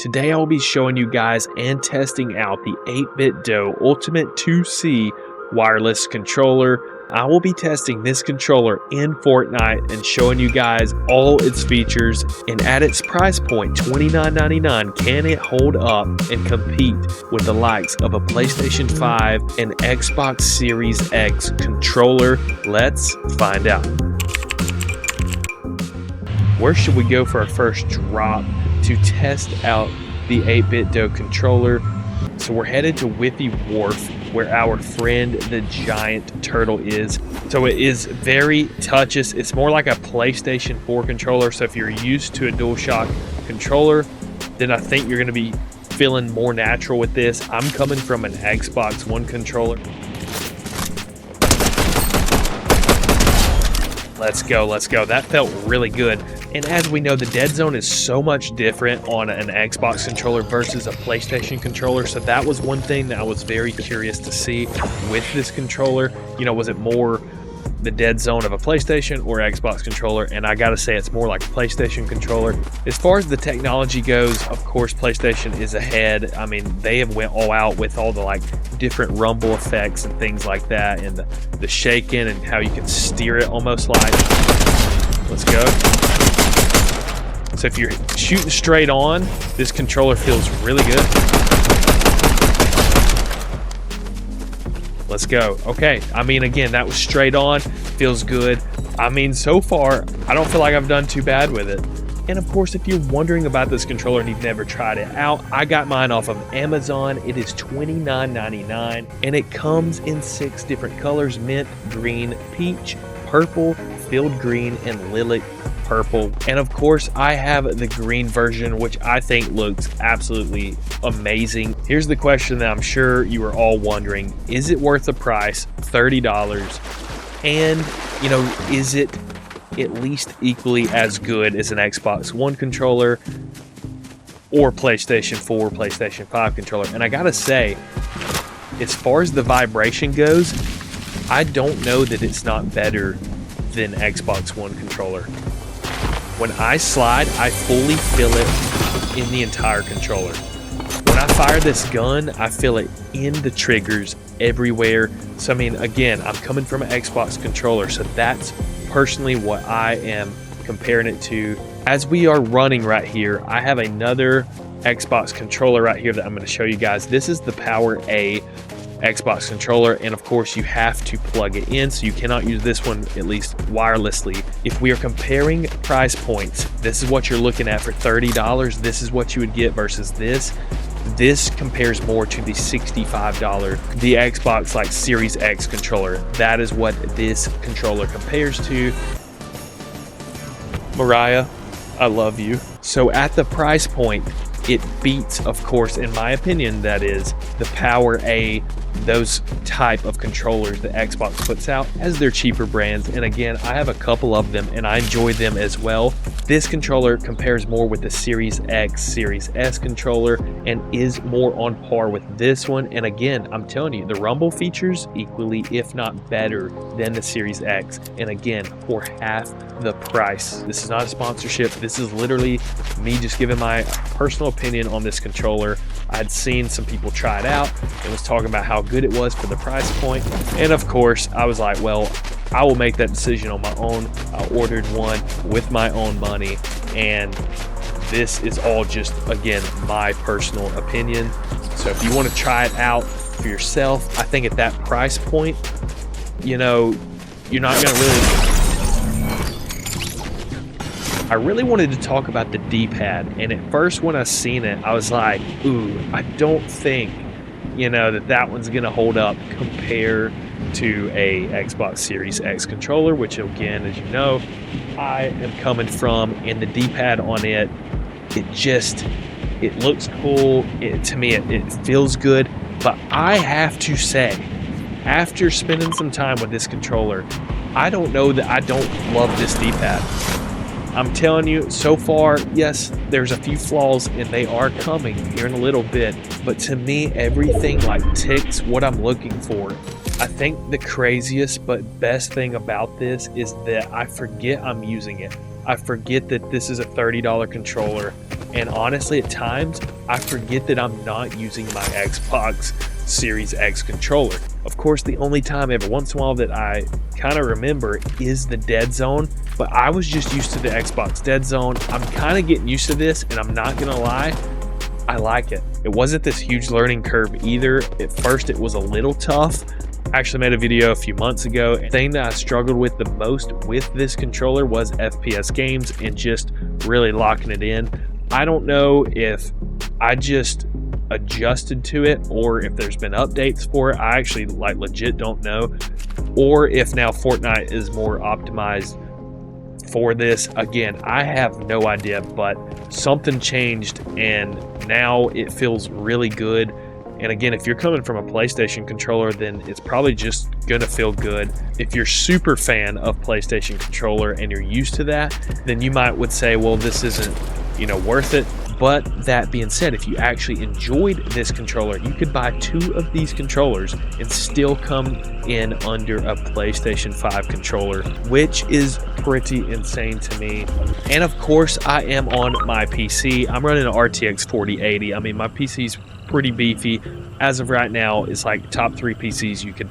Today I will be showing you guys and testing out the 8BitDo Ultimate 2C wireless controller. I will be testing this controller in Fortnite and showing you guys all its features, and at its price point $29.99, can it hold up and compete with the likes of a PlayStation 5 and Xbox Series X controller? Let's find out. Where should we go for our first drop to test out the 8BitDo controller? So we're headed to Whiffy Wharf, where our friend the giant turtle is. So it is very touchless. It's more like a PlayStation 4 controller. So if you're used to a DualShock controller, then I think you're going to be feeling more natural with this. I'm coming from an Xbox One controller. Let's go, let's go. That felt really good. And as we know, the dead zone is so much different on an Xbox controller versus a PlayStation controller. So that was one thing that I was very curious to see with this controller. You know, was it more the dead zone of a PlayStation or Xbox controller? And I gotta say, it's more like a PlayStation controller. As far as the technology goes, of course, PlayStation is ahead. I mean, they have went all out with all the like different rumble effects and things like that, and the shaking and how you can steer it almost like. Let's go. So if you're shooting straight on, this controller feels really good. Let's go. Okay, I mean, again, that was straight on, feels good. I mean, so far, I don't feel like I've done too bad with it. And of course, if you're wondering about this controller and you've never tried it out, I got mine off of Amazon. It is $29.99, and it comes in 6 different colors: mint, green, peach, purple, field green, and lilac purple. And of course, I have the green version, which I think looks absolutely amazing. Here's the question that I'm sure you are all wondering: is it worth the price, $30? And, you know, is it at least equally as good as an Xbox One controller or PlayStation 4, PlayStation 5 controller? And I gotta say, as far as the vibration goes, I don't know that it's not better than Xbox One controller. When I slide, I fully feel it in the entire controller. When I fire this gun, I feel it in the triggers everywhere. So I mean, again, I'm coming from an Xbox controller, so that's personally what I am comparing it to. As we are running right here, I have another Xbox controller right here that I'm going to show you guys. This is the Power A Xbox controller, and of course you have to plug it in, so you cannot use this one, at least wirelessly. If we are comparing price points, this is what you're looking at for $30. This is what you would get versus this. This compares more to the $65, the Xbox like Series X controller. That is what this controller compares to. Mariah, I love you. So at the price point, it beats, of course, in my opinion, that is the Power A, those type of controllers that Xbox puts out as their cheaper brands. And again, I have a couple of them and I enjoy them as well. This controller compares more with the Series X, Series S controller and is more on par with this one. And again, I'm telling you, the rumble features equally, if not better, than the Series X. And again, for half the price. This is not a sponsorship. This is literally me just giving my personal opinion on this controller. I had seen some people try it out and was talking about how good it was for the price point. And of course, I was like, well, I will make that decision on my own. I ordered one with my own money, and this is all just, again, my personal opinion. So if you want to try it out for yourself, I think at that price point, you know, you're not going to really... I really wanted to talk about the D-pad, and at first when I seen it, I was like, ooh, I don't think, you know, that one's gonna hold up compared to a Xbox Series X controller, which again, as you know, I am coming from. And the D-pad on it, it looks cool. To me, it feels good. But I have to say, after spending some time with this controller, I don't know that I don't love this D-pad. I'm telling you, so far, yes, there's a few flaws and they are coming here in a little bit, but to me, everything like ticks what I'm looking for. I think the craziest but best thing about this is that I forget I'm using it. I forget that this is a $30 controller And honestly, at times, I forget that I'm not using my Xbox Series X controller. Of course, the only time every once in a while that I kind of remember is the dead zone, but I was just used to the Xbox dead zone. I'm kind of getting used to this, and I'm not gonna lie, I like it. It wasn't this huge learning curve either. At first, it was a little tough. I actually made a video a few months ago. The thing that I struggled with the most with this controller was FPS games and just really locking it in. I don't know if I just adjusted to it or if there's been updates for it. I actually legit don't know, or if now Fortnite is more optimized for this. Again, I have no idea, but something changed and now it feels really good. And again, if you're coming from a PlayStation controller, then it's probably just gonna feel good. If you're super fan of PlayStation controller and you're used to that, then you would say, well, this isn't, worth it. But that being said, if you actually enjoyed this controller, you could buy 2 of these controllers and still come in under a PlayStation 5 controller, which is pretty insane to me. And of course, I am on my PC. I'm running an RTX 4080. I mean, my PC's pretty beefy. As of right now, it's like top 3 PCs you could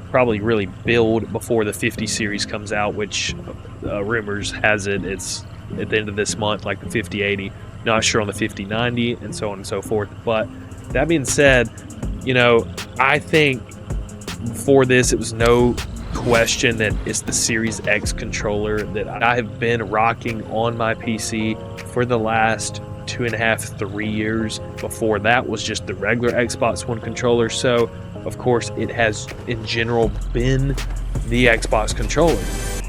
probably really build before the 50 series comes out, which rumors has it's at the end of this month, like the 5080. Not sure on the 5090 and so on and so forth. But that being said, I think for this, it was no question that it's the Series X controller that I have been rocking on my PC for the last 2.5, 3 years. Before that was just the regular Xbox One controller. So, of course, it has in general been the Xbox controller.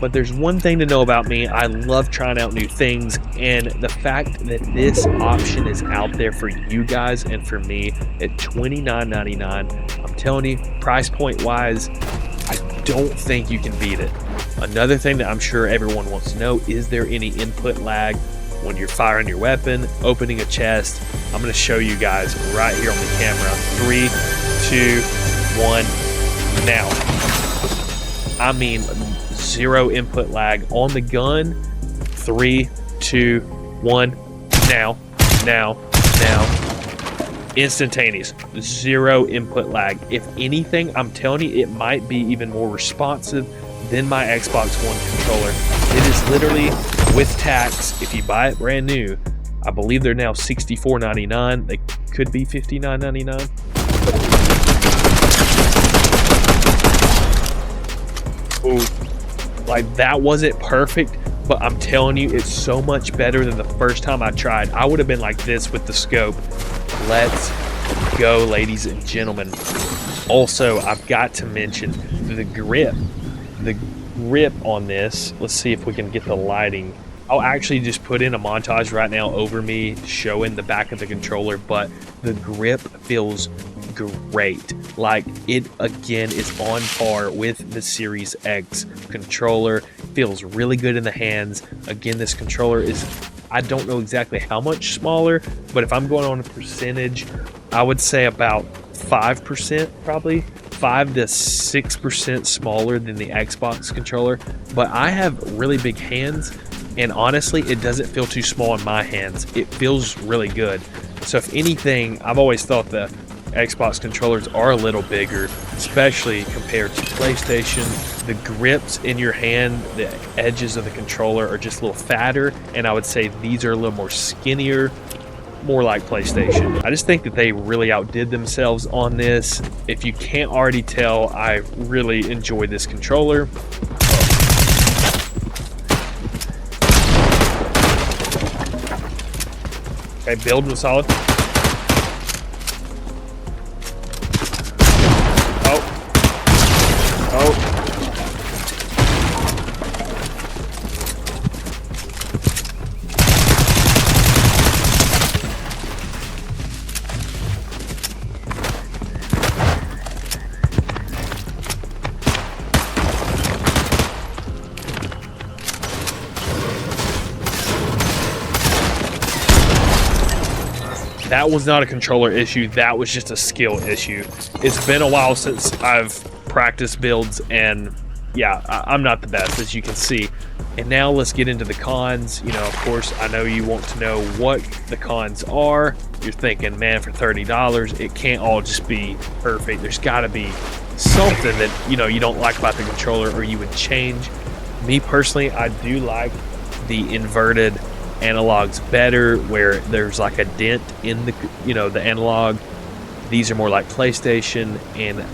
But there's one thing to know about me. I love trying out new things, and the fact that this option is out there for you guys and for me at $29.99, I'm telling you, price point wise, I don't think you can beat it. Another thing that I'm sure everyone wants to know, is there any input lag when you're firing your weapon, opening a chest? I'm going to show you guys right here on the camera. 3, 2, 1, now. I mean, 0 input lag on the gun. 3, 2, 1, now. Instantaneous, 0 input lag. If anything, I'm telling you, it might be even more responsive than my Xbox One controller. It is literally, with tax, if you buy it brand new, I believe they're now $64.99. They could be $59.99. Ooh, like that wasn't perfect, but I'm telling you, it's so much better than the first time I tried. I would have been like this with the scope. Let's go, ladies and gentlemen. Also, I've got to mention the grip. The grip on this, let's see if we can get the lighting. I'll actually just put in a montage right now over me showing the back of the controller, but the grip feels great. Like, it again is on par with the Series X controller. Feels really good in the hands. Again, this controller is, I don't know exactly how much smaller, but if I'm going on a percentage, I would say about 5%, probably 5 to 6% smaller than the Xbox controller. But I have really big hands, and honestly, it doesn't feel too small in my hands. It feels really good. So if anything, I've always thought the Xbox controllers are a little bigger, especially compared to PlayStation. The grips in your hand, the edges of the controller are just a little fatter, and I would say these are a little more skinnier, more like PlayStation. I just think that they really outdid themselves on this. If you can't already tell, I really enjoy this controller. Okay, build was solid. That was not a controller issue, that was just a skill issue. It's been a while since I've practiced builds, and yeah, I'm not the best, as you can see. And now let's get into the cons. You know, of course, I know you want to know what the cons are. You're thinking, man, for $30, it can't all just be perfect. There's got to be something that, you know, you don't like about the controller or you would change. Me personally, I do like the inverted analogs better, where there's like a dent in the, you know, the analog. These are more like PlayStation, and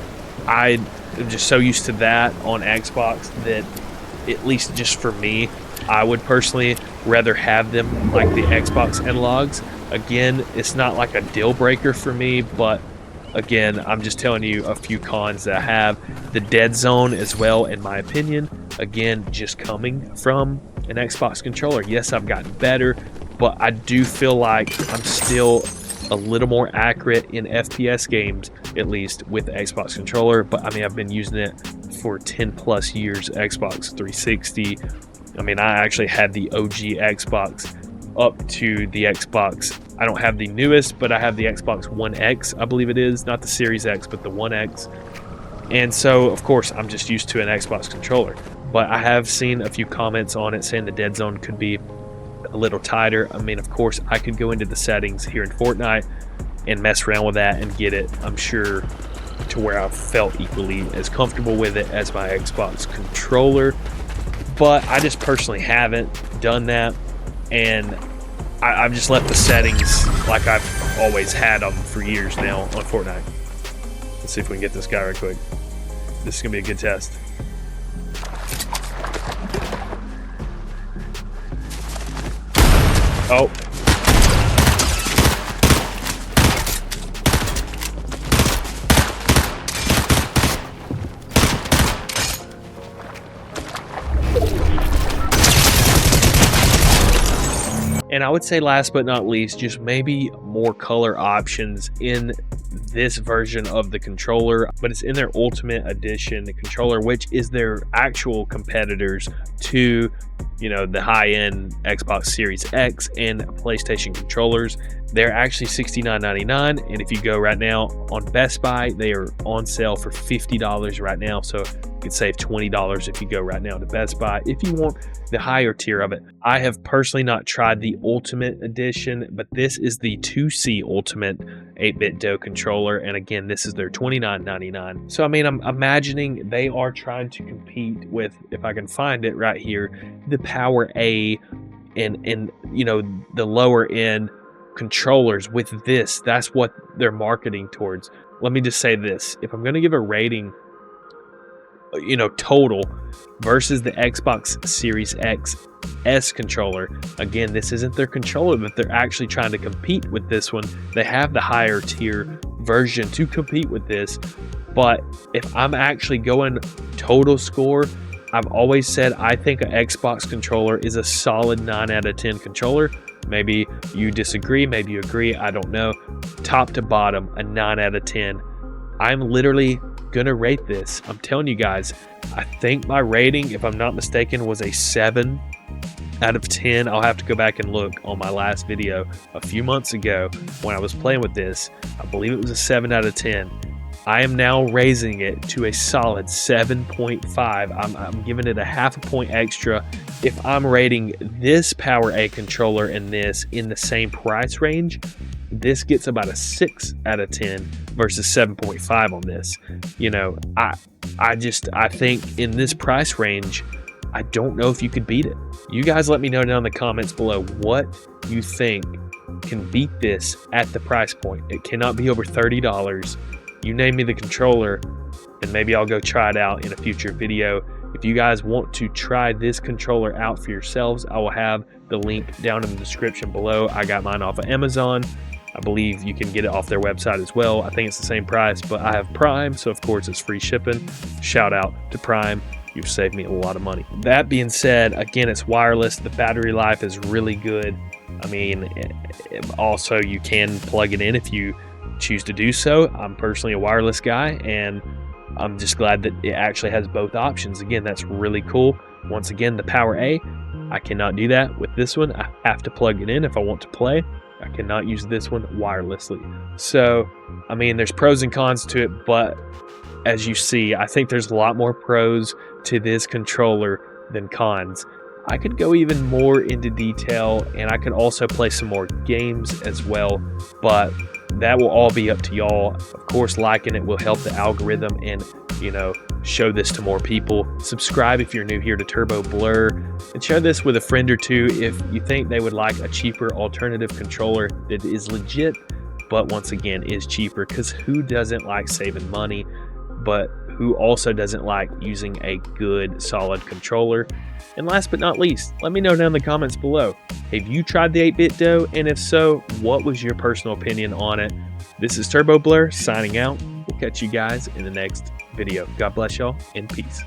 I am just so used to that on Xbox that, at least just for me, I would personally rather have them like the Xbox analogs. Again, it's not like a deal breaker for me, but again, I'm just telling you a few cons that I have. The dead zone as well, in my opinion, again, just coming from an Xbox controller. Yes, I've gotten better, but I do feel like I'm still a little more accurate in FPS games, at least with the Xbox controller. But I mean, I've been using it for 10 plus years. Xbox 360. I mean, I actually had the OG Xbox up to the Xbox. I don't have the newest, but I have the Xbox One X, I believe it is. Not the Series X, but the One X. And so, of course, I'm just used to an Xbox controller. But I have seen a few comments on it saying the dead zone could be a little tighter. I mean, of course, I could go into the settings here in Fortnite and mess around with that and get it, I'm sure, to where I felt equally as comfortable with it as my Xbox controller. But I just personally haven't done that, and I've just left the settings like I've always had them for years now on Fortnite. Let's see if we can get this guy right quick. This is gonna be a good test. Oh. And I would say last but not least, just maybe more color options in this version of the controller, but it's in their Ultimate Edition controller, which is their actual competitors to, you know, the high-end Xbox Series X and PlayStation controllers. They're actually $69.99, and if you go right now on Best Buy, they are on sale for $50 right now. So you can save $20 if you go right now to Best Buy if you want the higher tier of it. I have personally not tried the Ultimate Edition, but this is the 2C Ultimate 8-bit DO controller, and again, this is their $29.99. So I mean, I'm imagining they are trying to compete with, if I can find it right here, the Power A and you know, the lower end controllers with this. That's what they're marketing towards. Let me just say this: if I'm going to give a rating, you know, total versus the Xbox Series X S controller, again, this isn't their controller, but they're actually trying to compete with this one. They have the higher tier version to compete with this, but if I'm actually going total score, I've always said I think an Xbox controller is a solid 9 out of 10 controller. Maybe you disagree, maybe you agree, I don't know. Top to bottom, a 9 out of 10. I'm literally gonna rate this. I'm telling you guys, I think my rating, if I'm not mistaken, was a 7 out of 10. I'll have to go back and look on my last video a few months ago when I was playing with this. I believe it was a 7 out of 10. I am now raising it to a solid 7.5. I'm giving it a half a point extra. If I'm rating this Power A controller and this in the same price range, this gets about a 6 out of 10 versus 7.5 on this. You know, I think in this price range, I don't know if you could beat it. You guys let me know down in the comments below what you think can beat this at the price point. It cannot be over $30. You name me the controller, and maybe I'll go try it out in a future video. If you guys want to try this controller out for yourselves, I will have the link down in the description below. I got mine off of Amazon. I believe you can get it off their website as well. I think it's the same price, but I have Prime, so of course it's free shipping. Shout out to Prime. You've saved me a lot of money. That being said, again, it's wireless. The battery life is really good. I mean, also you can plug it in if you choose to do so. I'm personally a wireless guy, and I'm just glad that it actually has both options. Again, that's really cool. Once again, the Power A, I cannot do that with this one. I have to plug it in if I want to play. I cannot use this one wirelessly. So, I mean, there's pros and cons to it, but as you see, I think there's a lot more pros to this controller than cons. I could go even more into detail, and I could also play some more games as well, but that will all be up to y'all. Of course, liking it will help the algorithm and, show this to more people. Subscribe if you're new here to Turbo Blur, and share this with a friend or two if you think they would like a cheaper alternative controller that is legit, but once again is cheaper, because who doesn't like saving money, but who also doesn't like using a good solid controller? And last but not least, let me know down in the comments below, have you tried the 8-bit dough, and if so, what was your personal opinion on it? This is Turbo Blur signing out. We'll catch you guys in the next video. God bless y'all, and peace.